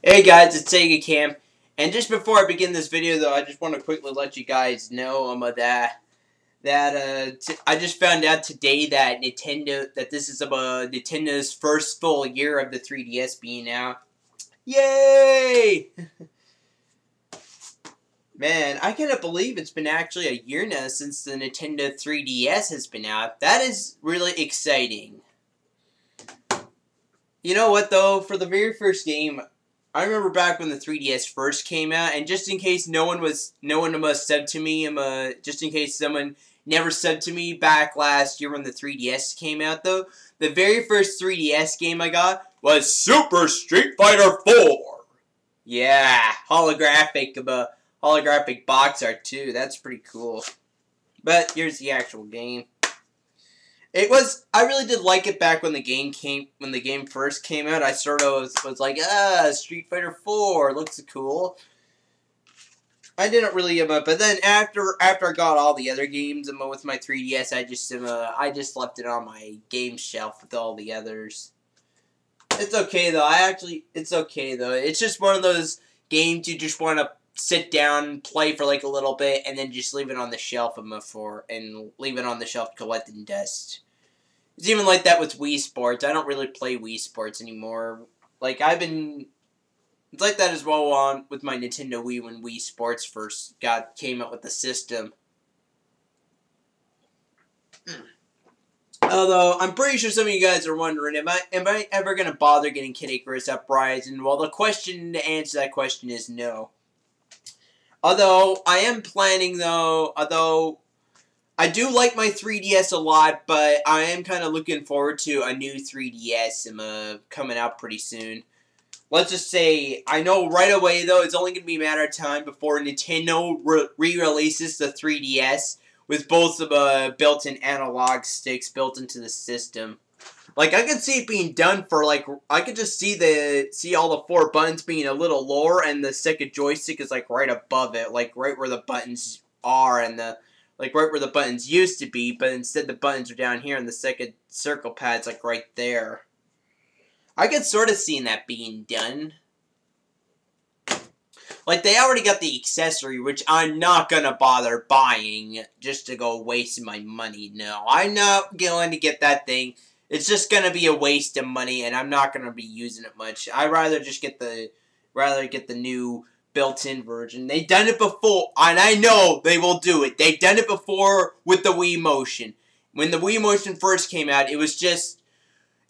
Hey guys, it's Sega Cam, and just before I begin this video, though, I just want to quickly let you guys know I just found out today that this is Nintendo's first full year of the 3DS being out. Yay! Man, I cannot believe it's been actually a year now since the Nintendo 3DS has been out. That is really exciting. You know what though? For the very first game, I remember back when the 3DS first came out, and just in case no one must sub to me, just in case someone never subbed to me back last year when the 3DS came out, though, the very first 3DS game I got was Super Street Fighter 4. Yeah, holographic box art too. That's pretty cool. But here's the actual game. I really did like it back when the game first came out. I sort of was like, Street Fighter 4 looks cool. I didn't really, but then after I got all the other games with my 3DS, I just left it on my game shelf with all the others. It's okay though. It's okay though. It's just one of those games you just want to sit down, play for like a little bit, and then just leave it on the shelf collecting dust. It's even like that with Wii Sports. I don't really play Wii Sports anymore. It's like that as well with my Nintendo Wii when Wii Sports first came out with the system. Although, I'm pretty sure some of you guys are wondering, am I ever going to bother getting Kid Icarus Uprising? Well, the answer to that question is no. Although, I am planning, though, I do like my 3DS a lot, but I am kind of looking forward to a new 3DS coming out pretty soon. Let's just say, I know right away, though, it's only going to be a matter of time before Nintendo re-releases the 3DS with both the built-in analog sticks built into the system. Like, I could see it being done for, I could just see all the 4 buttons being a little lower, and the second joystick is, right above it, right where the buttons are, and right where the buttons used to be, but instead the buttons are down here, and the second circle pad's, right there. I could sort of see that being done. They already got the accessory, which I'm not gonna bother buying just to go wasting my money. No, I'm not going to get that thing. It's just gonna be a waste of money, and I'm not gonna be using it much. I'd rather just get the new built-in version. They've done it before, and I know they will do it. They've done it before with the Wii Motion. When the Wii Motion first came out, it was just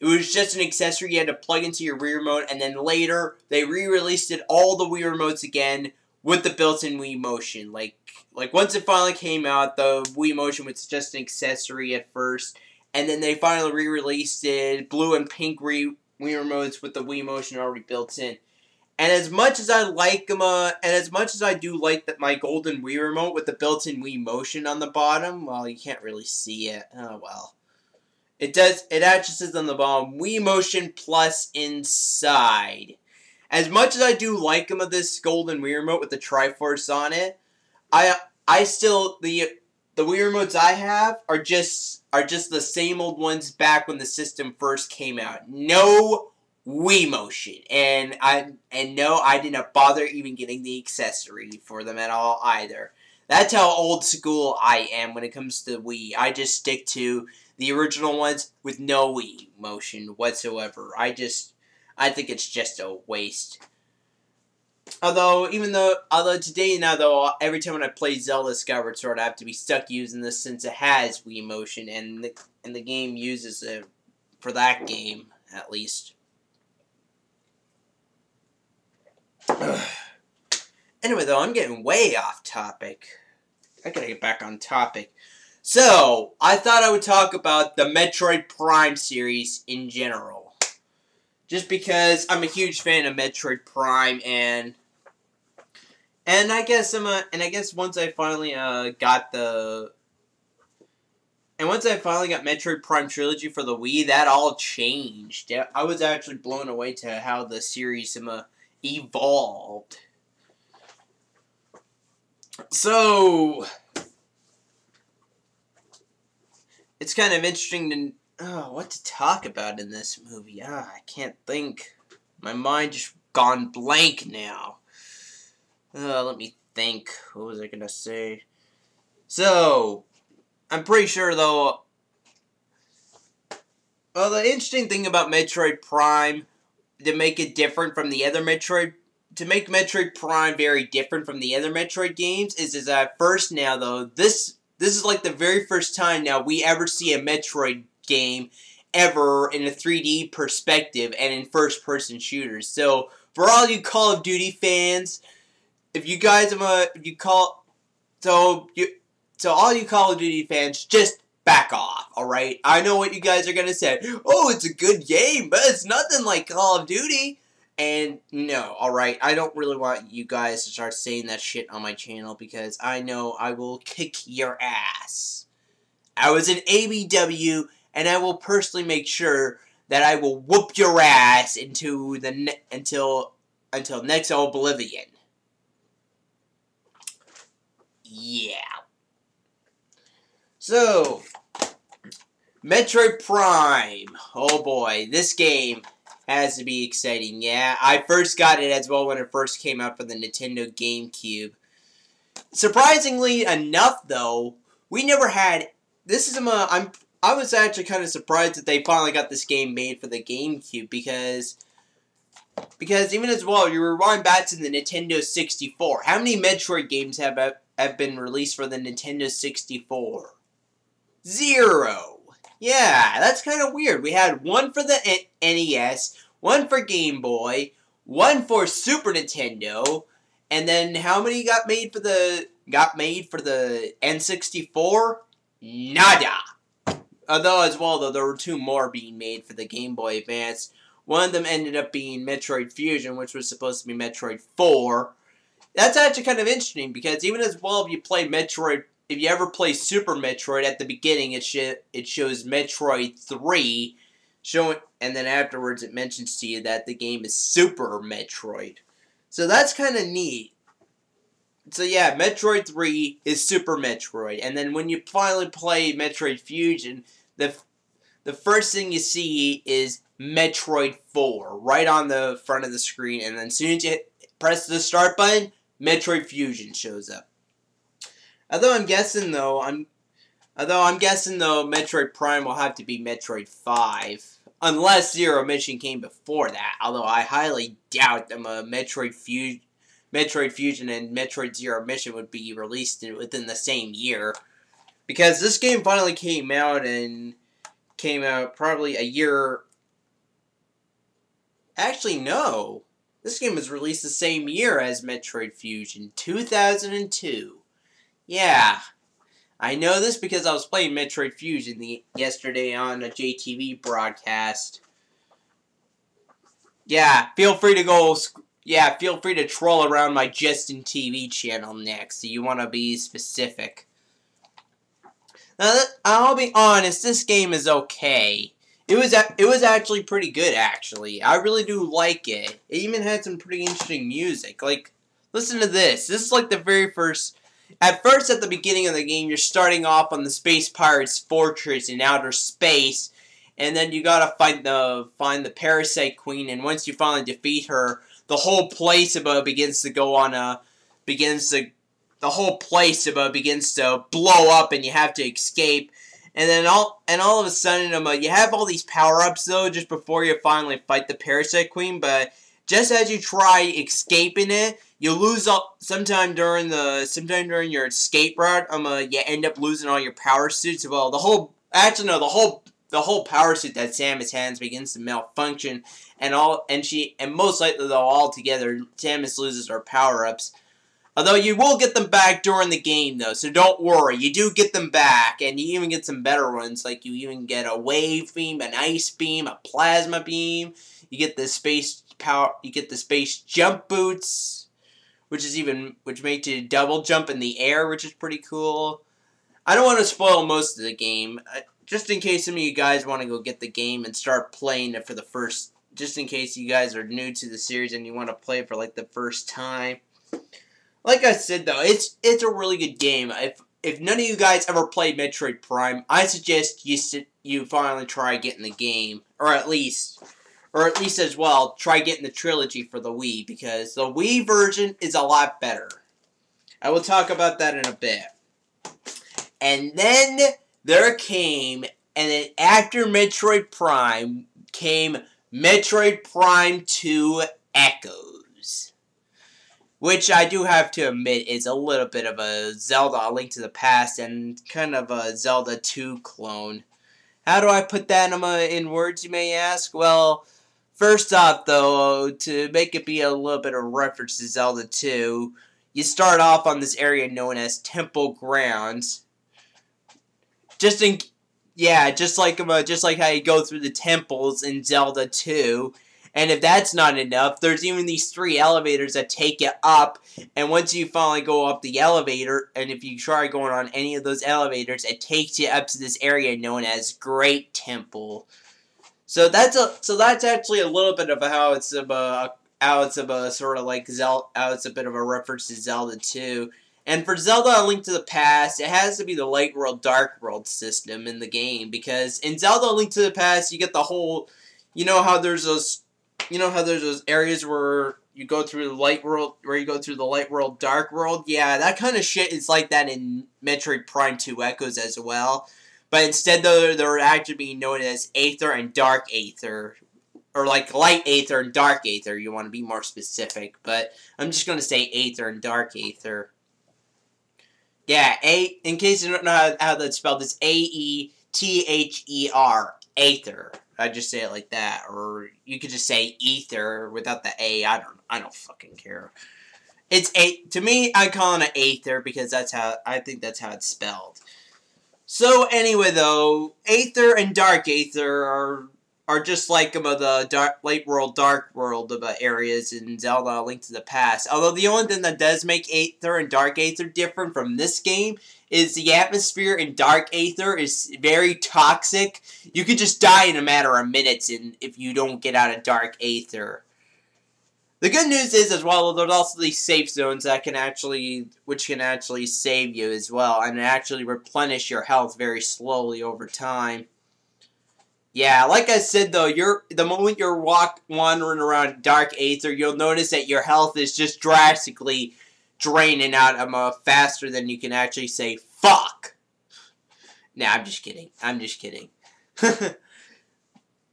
an accessory you had to plug into your Wii Remote, and then later, they re-released all the Wii Remotes again with the built-in Wii Motion. Once it finally came out, the Wii Motion was just an accessory at first, and then they finally re-released it, blue and pink Wii Remotes with the Wii Motion already built in. And as much as I like them, and as much as I do like my golden Wii Remote with the built-in Wii Motion on the bottom, well, you can't really see it. Oh, well. It actually says on the bottom, Wii Motion Plus inside. As much as I do like them of this golden Wii Remote with the Triforce on it, I still, the Wii Remotes I have are just the same old ones back when the system first came out. No Wii Motion. And no, I did not bother even getting the accessory for them at all either. That's how old school I am when it comes to Wii. I just stick to the original ones with no Wii Motion whatsoever. I think it's just a waste. Although today now though, every time when I play Zelda Skyward Sword, I have to be stuck using this since it has Wii Motion, and the game uses it for that game at least. Anyway, though, I'm getting way off topic. I gotta get back on topic. So, I thought I would talk about the Metroid Prime series in general. Just because I'm a huge fan of Metroid Prime, and I guess once I finally got Metroid Prime Trilogy for the Wii, that all changed. I was actually blown away to how the series evolved. So, it's kind of interesting to what to talk about in this movie. I can't think. My mind just gone blank now. Let me think. What was I gonna say? So, I'm pretty sure, though... Well, the interesting thing about Metroid Prime, to make it different from the other Metroid... To make Metroid Prime very different from the other Metroid games, is that first now, though, this is like the very first time now we ever see a Metroid game ever in a 3D perspective and in first-person shooters. So, for all you Call of Duty fans, if you guys so all you Call of Duty fans, just back off, alright? I know what you guys are gonna say. Oh, it's a good game, but it's nothing like Call of Duty. And no, alright, I don't really want you guys to start saying that shit on my channel because I know I will kick your ass. I was in ABW, and I will personally make sure that I will whoop your ass until next oblivion. Yeah. So, Metroid Prime. Oh boy, this game has to be exciting. Yeah, I first got it as well when it first came out for the Nintendo GameCube. Surprisingly enough, though, we never had... I was actually kind of surprised that they finally got this game made for the GameCube because even as well, you rewind back to the Nintendo 64. How many Metroid games have been released for the Nintendo 64? 0. Yeah, that's kind of weird. We had one for the NES, one for Game Boy, one for Super Nintendo, and then how many got made for the N64? Nada. Although as well, though, there were 2 more being made for the Game Boy Advance. One of them ended up being Metroid Fusion, which was supposed to be Metroid 4. That's actually kind of interesting because even as well, if you ever play Super Metroid, at the beginning it shows Metroid 3, and then afterwards it mentions to you that the game is Super Metroid. So that's kind of neat. So yeah, Metroid 3 is Super Metroid, and then when you finally play Metroid Fusion, the first thing you see is Metroid 4 right on the front of the screen, and then as soon as you press the start button, Metroid Fusion shows up. Although I'm guessing though, Metroid Prime will have to be Metroid 5. Unless Zero Mission came before that. Although I highly doubt that Metroid Fusion and Metroid Zero Mission would be released within the same year. Because this game finally came out probably a year... Actually, no. This game was released the same year as Metroid Fusion, 2002. Yeah, I know this because I was playing Metroid Fusion yesterday on a JTV broadcast. Yeah, feel free to troll around my Justin TV channel next. So you want to be specific. Now, I'll be honest, this game is okay. It was actually pretty good, actually. I really do like it. It even had some pretty interesting music. Like, listen to this. This is like the very first... At first, at the beginning of the game, you're starting off on the Space Pirate's fortress in outer space, and then you gotta find the Parasite Queen, and once you finally defeat her, the whole place begins to blow up, and you have to escape. And then all of a sudden, you have all these power-ups though, just before you finally fight the Parasite Queen, but just as you try escaping it, you lose sometime during your escape route. You end up losing all your power suits. Well, the whole power suit that Samus has begins to malfunction, and most likely though altogether, Samus loses her power-ups. Although you will get them back during the game though, so don't worry. You do get them back, and you even get some better ones. Like you even get a wave beam, an ice beam, a plasma beam. You get the space jump boots, which make you double jump in the air, which is pretty cool. I don't want to spoil most of the game, just in case some of you guys want to go get the game and start playing it for the first. Just in case you guys are new to the series and you want to play it for like the first time. Like I said though, it's a really good game. If none of you guys ever played Metroid Prime, I suggest you finally try getting the game, or at least or at least as well, try getting the trilogy for the Wii, because the Wii version is a lot better. I will talk about that in a bit. And then there came, and then after Metroid Prime, came Metroid Prime 2 Echoes. Which I do have to admit is a little bit of a Zelda A Link to the Past and kind of a Zelda 2 clone. How do I put that in words, you may ask? Well, first off, though, to make it be a little bit of a reference to Zelda 2, you start off on this area known as Temple Grounds. Just like how you go through the temples in Zelda 2. And if that's not enough, there's even these 3 elevators that take you up. And once you finally go up the elevator, and if you try going on any of those elevators, it takes you up to this area known as Great Temple. So that's actually a little bit of how it's a bit of a reference to Zelda 2. And for Zelda A Link to the Past, it has to be the Light World, Dark World system in the game, because in Zelda A Link to the Past, you get the whole, you know how there's those areas where you go through the Light World, Dark World? Yeah, that kind of shit is like that in Metroid Prime 2 Echoes as well. But instead, though, they're actually being known as Aether and Dark Aether. Or like Light Aether and Dark Aether, you want to be more specific. But I'm just going to say Aether and Dark Aether. Yeah, in case you don't know how that's spelled, it's A-E-T-H-E-R, Aether. I just say it like that, or you could just say ether without the A. I don't fucking care. To me, I call it an Aether because I think that's how it's spelled. So anyway, though, Aether and Dark Aether are just like the Light World, Dark World areas in Zelda A Link to the Past. Although the only thing that does make Aether and Dark Aether different from this game is the atmosphere in Dark Aether is very toxic. You could just die in a matter of minutes if you don't get out of Dark Aether. The good news is, as well, there's also these safe zones which can actually save you as well, and actually replenish your health very slowly over time. Yeah, like I said, though, the moment you're wandering around Dark Aether, you'll notice that your health is just drastically draining out faster than you can actually say, fuck! Nah, I'm just kidding.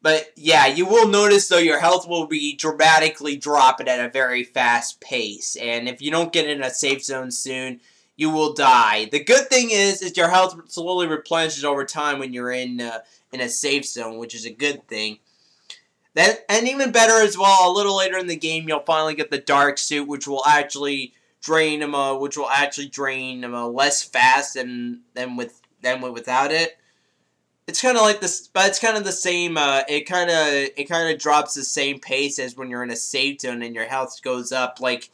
But, yeah, you will notice, though, your health will be dramatically dropping at a very fast pace. And if you don't get in a safe zone soon, you will die. The good thing is your health slowly replenishes over time when you're in a safe zone, which is a good thing. And even better as well, a little later in the game, you'll finally get the Dark Suit, which will actually drain less fast than without it. It's kind of like this, but it's kind of the same. It kind of drops the same pace as when you're in a safe zone and your health goes up. Like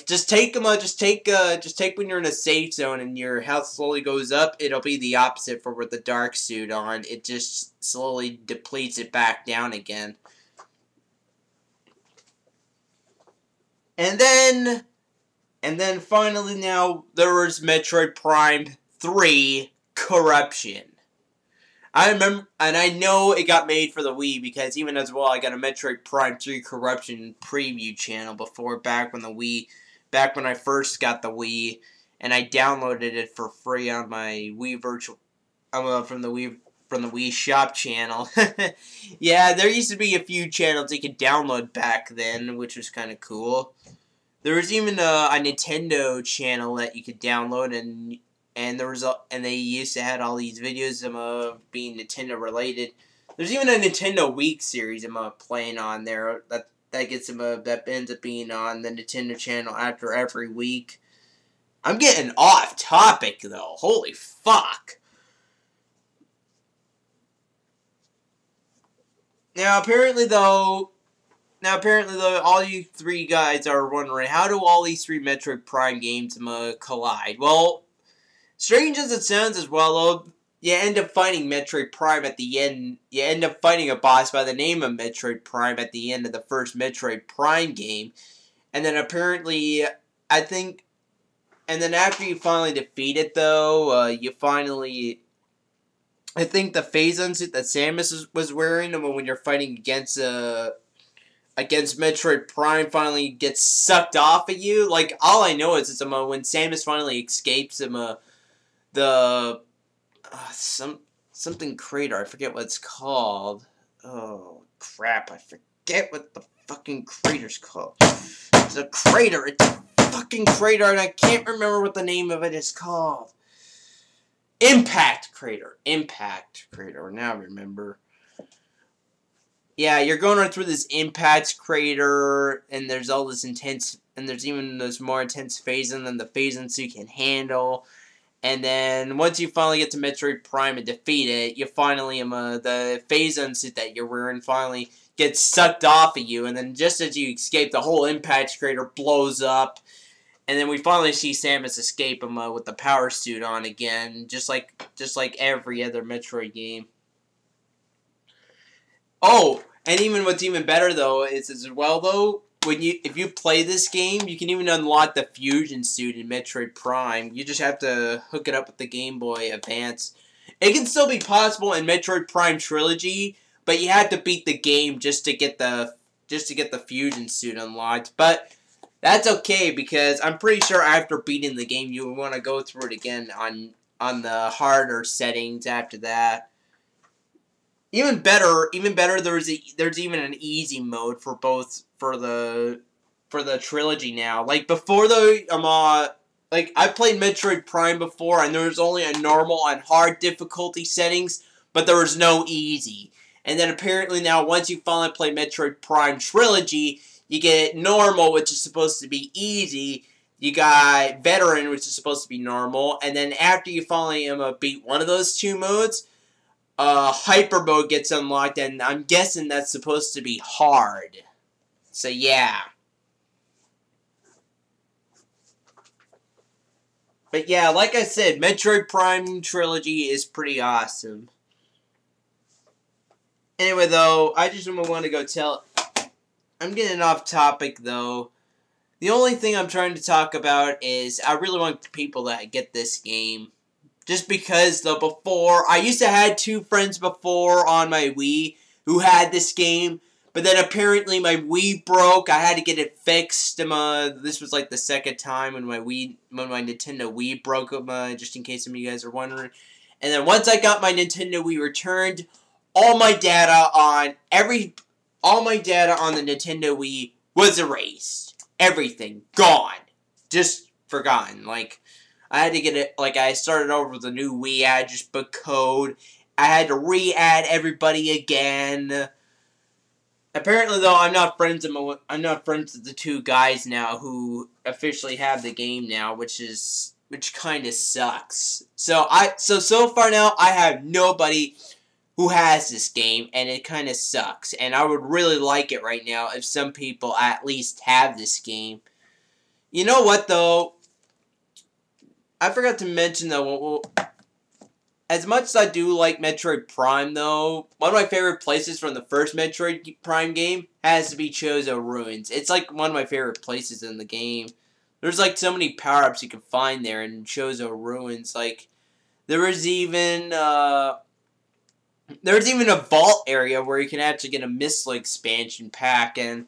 just take when you're in a safe zone and your health slowly goes up. It'll be the opposite for with the Dark Suit on. It just slowly depletes it back down again. And then finally now there was Metroid Prime 3 Corruption. I remember, and I know it got made for the Wii because even as well, I got a Metroid Prime 3 Corruption preview channel back when I first got the Wii, and I downloaded it for free on my Wii from the Wii Shop channel. Yeah, there used to be a few channels you could download back then, which was kind of cool. There was even a Nintendo channel that you could download, and they used to have all these videos of being Nintendo related. There's even a Nintendo Week series I'm playing on there that ends up being on the Nintendo channel after every week. I'm getting off topic though. Holy fuck. Now apparently though, all you 3 guys are wondering, how do all these 3 Metroid Prime games collide? Well, strange as it sounds as well, you end up fighting Metroid Prime at the end. You end up fighting a boss by the name of Metroid Prime at the end of the first Metroid Prime game. And then apparently, and then after you finally defeat it though, you finally I think the phase-on suit that Samus was wearing when you're fighting against Metroid Prime finally gets sucked off of you. Like, all I know is it's when Samus finally escapes the something crater. I forget what it's called. Oh crap! I forget what the fucking crater's called. It's a crater. It's a fucking crater, and I can't remember what the name of it is called. Impact crater. Impact crater. Now I remember. Yeah, you're going right through this impact crater, and there's all this intense, and there's even this more intense phase-in than the phase-in suit can handle. And then once you finally get to Metroid Prime and defeat it, you finally the phase-in suit that you're wearing finally gets sucked off of you, and then just as you escape, the whole impact crater blows up, and then we finally see Samus escape him with the power suit on again, just like every other Metroid game. Oh, and even what's even better though is as well though, if you play this game, you can even unlock the fusion suit in Metroid Prime. You just have to hook it up with the Game Boy Advance. It can still be possible in Metroid Prime Trilogy, but you have to beat the game just to get the fusion suit unlocked. But that's okay because I'm pretty sure after beating the game, you would want to go through it again on the harder settings after that. Even better. There's even an easy mode for the trilogy now. Like before like I played Metroid Prime before, and there was only a normal and hard difficulty settings, but there was no easy. And then apparently now, once you finally play Metroid Prime Trilogy, you get normal, which is supposed to be easy. You got veteran, which is supposed to be normal, and then after you finally beat one of those two modes, hyper mode gets unlocked, and I'm guessing that's supposed to be hard. So yeah. But yeah, like I said, Metroid Prime Trilogy is pretty awesome. Anyway, though, I just want to go I'm getting off topic, though. The only thing I'm trying to talk about is I really want people to get this game. Just because, though, before, I used to have 2 friends before on my Wii who had this game, but then apparently my Wii broke. I had to get it fixed. This was like the second time when my Nintendo Wii broke, just in case some of you guys are wondering. And then once I got my Nintendo Wii returned, all my data on the Nintendo Wii was erased. Everything gone, just forgotten. Like, I had to get it. Like, I started over with a new Wii Address Book code. I had to re-add everybody again. Apparently, though, I'm not friends with the 2 guys now who officially have the game now, which kind of sucks. So far now, I have nobody who has this game, and it kind of sucks. And I would really like it right now if some people at least have this game. You know what, though? I forgot to mention, though, as much as I do like Metroid Prime, though, one of my favorite places from the first Metroid Prime game has to be Chozo Ruins. It's like one of my favorite places in the game. There's like so many power-ups you can find there in Chozo Ruins. Like, there's even a vault area where you can actually get a Missile expansion pack, and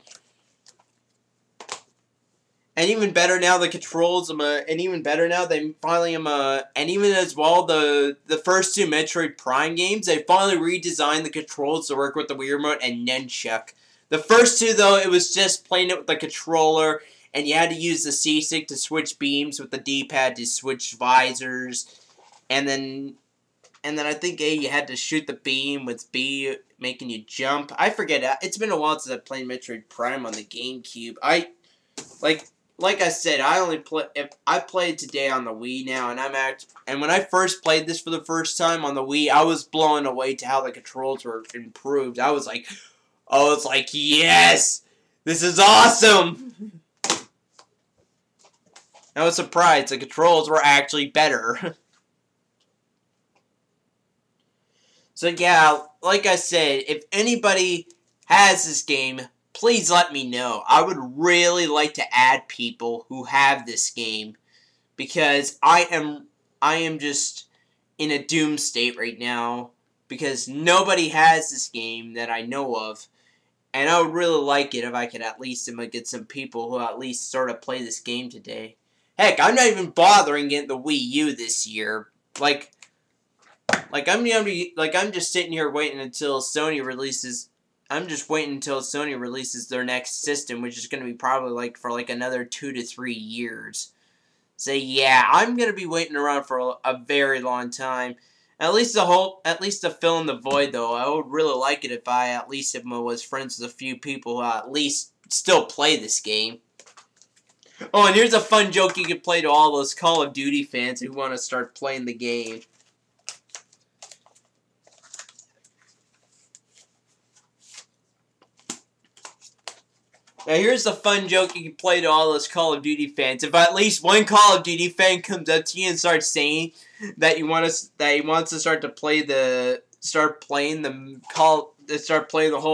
even better now, the controls, and even better now, they finally, and even as well, the first 2 Metroid Prime games, they finally redesigned the controls to work with the Wii Remote and Nunchuck. The first 2, though, it was just playing it with the controller, and you had to use the C-Stick to switch beams with the D-pad to switch visors, and then I think A, you had to shoot the beam with B making you jump. I forget, it's been a while since I played Metroid Prime on the GameCube. Like I said, I played today on the Wii now, and when I first played this for the first time on the Wii, I was blown away to how the controls were improved. I was like, yes, this is awesome. I was surprised the controls were actually better. So yeah, like I said, if anybody has this game, please let me know. I would really like to add people who have this game, because I am just in a doom state right now. because nobody has this game that I know of. And I would really like it if I could at least get some people who at least sort of play this game today. Heck, I'm not even bothering getting the Wii U this year. Like I'm just sitting here waiting until Sony releases. I'm just waiting until Sony releases their next system, which is going to be probably for another 2 to 3 years. So yeah, I'm going to be waiting around for a very long time. At least to fill in the void, though, I would really like it if I at least was friends with a few people who at least still play this game. Oh, and here's a fun joke you can play to all those Call of Duty fans who want to start playing the game. Now here's a fun joke you can play to all those Call of Duty fans. If at least one Call of Duty fan comes up to you and starts saying that he wants to start playing the whole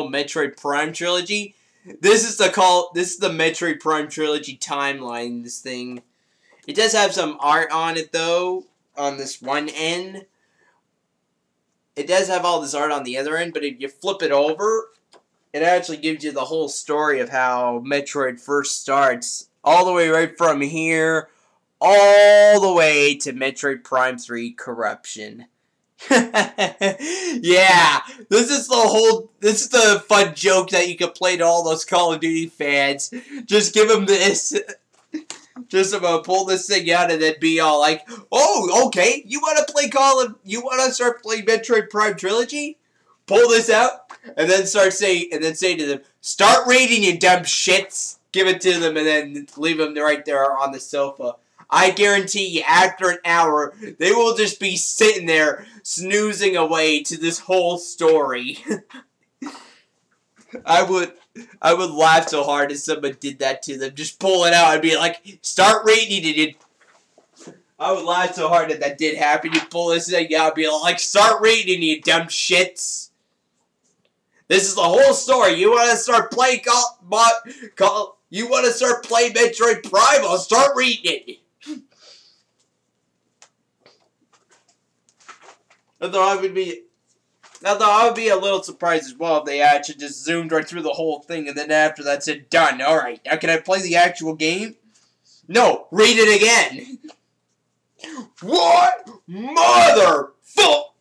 Metroid Prime Trilogy, this is the Metroid Prime Trilogy timeline. This thing, it does have some art on it though. On this one end, it does have all this art on the other end. But if you flip it over, it actually gives you the whole story of how Metroid first starts, all the way right from here, all the way to Metroid Prime 3 Corruption. Yeah, this is the fun joke that you can play to all those Call of Duty fans. Just give them this. Just about pull this thing out and then be all like, "Oh, okay, you want to start playing Metroid Prime Trilogy? Pull this out." And then say to them, "Start reading, you dumb shits." Give it to them and then leave them right there on the sofa. I guarantee you, after an hour, they will just be sitting there snoozing away to this whole story. I would laugh so hard if someone did that to them. Just pull it out and be like, "Start reading it." I would laugh so hard if that did happen. You pull this thing out and be like, "Start reading, you dumb shits." This is the whole story. You want to start playing you want to start playing Metroid Prime? I'll start reading it. Although I would be a little surprised as well if they actually just zoomed right through the whole thing and then after that said, "Done. Alright, now can I play the actual game?" No, read it again. What? Motherfuck!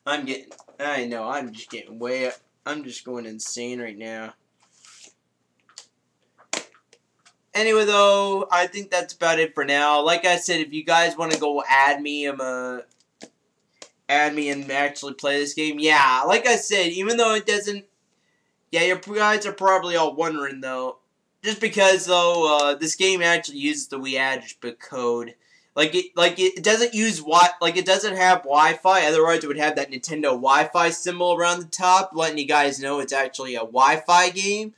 I'm just going insane right now. Anyway, though, I think that's about it for now. Like I said, if you guys want to go add me and actually play this game, yeah. Like I said, even though it doesn't, yeah, you guys are probably all wondering though, just because though, this game actually uses the Wii Address Book code. It doesn't it doesn't have Wi-Fi. Otherwise, it would have that Nintendo Wi-Fi symbol around the top, letting you guys know it's actually a Wi-Fi game.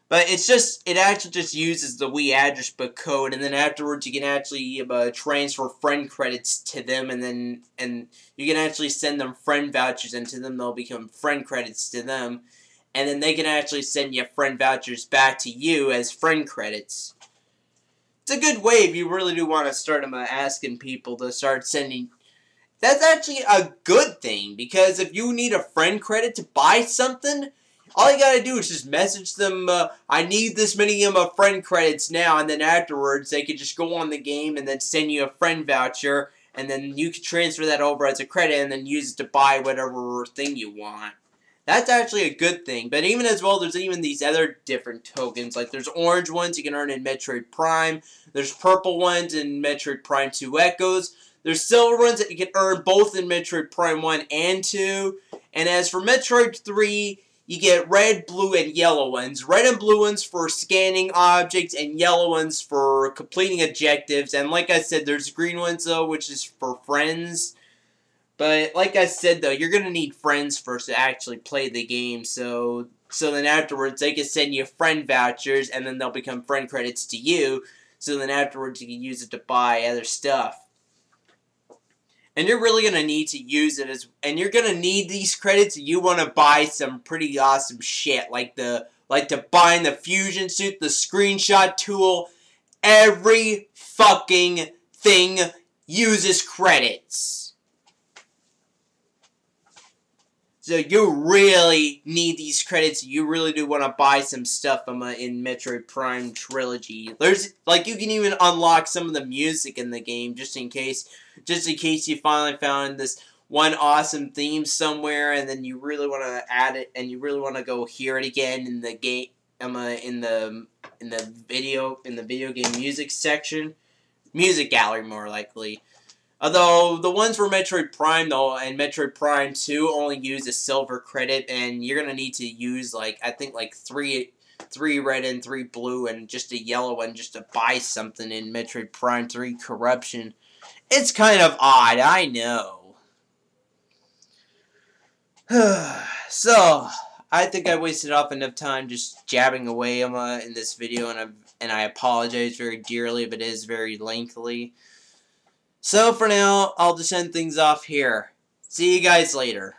But it actually just uses the Wii Address Book code, and then afterwards you can actually transfer friend credits to them, and you can actually send them friend vouchers, and to them they'll become friend credits to them, and then they can actually send you friend vouchers back to you as friend credits. It's a good way if you really do want to start asking people to start sending. That's actually a good thing, because if you need a friend credit to buy something, all you gotta do is just message them, "I need this many friend credits now," and then afterwards they could just go on the game and then send you a friend voucher, and then you can transfer that over as a credit and then use it to buy whatever thing you want. That's actually a good thing. But even as well, there's even these other different tokens. Like there's orange ones you can earn in Metroid Prime. There's purple ones in Metroid Prime 2 Echoes. There's silver ones that you can earn both in Metroid Prime 1 and 2. And as for Metroid 3, you get red, blue, and yellow ones. Red and blue ones for scanning objects, and yellow ones for completing objectives. And like I said, there's green ones, though, which is for friends. But like I said, though, you're going to need friends first to actually play the game. So then afterwards, they can send you friend vouchers, and then they'll become friend credits to you. So then afterwards, you can use it to buy other stuff. And you're really going to need to use it and you're going to need these credits if you want to buy some pretty awesome shit. Like buying the fusion suit, the screenshot tool, every fucking thing uses credits. So you really need these credits. You really do want to buy some stuff in Metroid Prime Trilogy. There's like you can even unlock some of the music in the game just in case you finally found this one awesome theme somewhere and then you really want to add it and you really want to go hear it again in the game in the video game music section, music gallery more likely. Although, the ones for Metroid Prime, though, and Metroid Prime 2 only use a silver credit, and you're going to need to use, like, I think, like, three red and 3 blue, and just a yellow one just to buy something in Metroid Prime 3 Corruption. It's kind of odd, I know. So, I think I wasted off enough time just jabbing away in this video, and I apologize very dearly if it is very lengthy. So for now, I'll just end things off here. See you guys later.